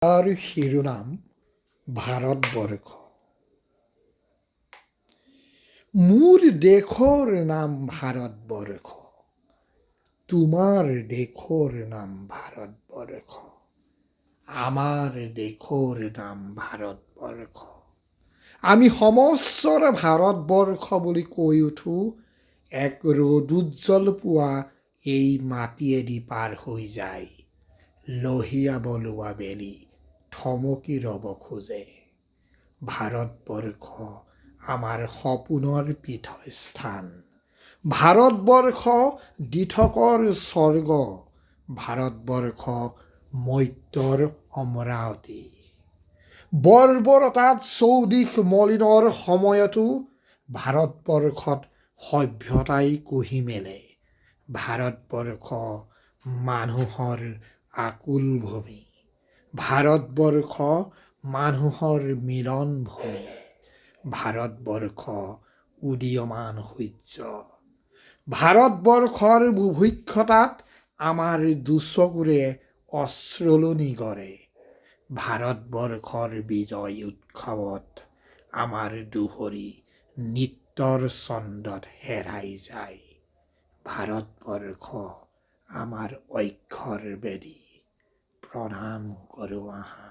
তাৰ শিৰোনাম ভাৰতবৰ্ষ। মোৰ দেশৰ নাম ভাৰতবৰ্ষ, তোমাৰ দেশৰ নাম ভাৰতবৰ্ষ, আমাৰ দেশৰ নাম ভাৰতবৰ্ষ। আমি সমস্তৰ ভাৰতবৰ্ষ বুলি কৈ উঠো এক ৰ'দোজ্জ্বল পুৱা এই মাটিয়েদি পাৰ হৈ যায়। লহিয়া বলোৱা বেলি থমকি ৰ'ব খোজে। ভাৰতবৰ্ষ আমাৰ সপোনৰ পীঠস্থান, ভাৰতবৰ্ষ দিঠকৰ স্বৰ্গ, ভাৰতবৰ্ষ মৰ্ত্যৰ অমৰাৱতী। বৰ্বৰতাত চৌদিশ মলিনৰ সময়তো ভাৰতবৰ্ষত সভ্যতাই কুহি মেলে। ভাৰতবৰ্ষ মানুহৰ আকুল ভূমি, ভাৰতবৰ্ষ মানুহৰ মিলন ভূমি, ভাৰতবৰ্ষ উদীয়মান সূৰ্য। ভাৰতবৰ্ষৰ বুভুক্ষতাত আমাৰ দুচকুৰে অশ্ৰুলনি গৰে। ভাৰতবৰ্ষৰ বিজয় উৎসৱত আমাৰ দুহৰি নৃত্যৰ ছন্দত হেৰাই যায়। ভাৰতবৰ্ষ আমাৰ ঐক্যৰ বেদী, প্ৰণাম কৰোঁ আহা।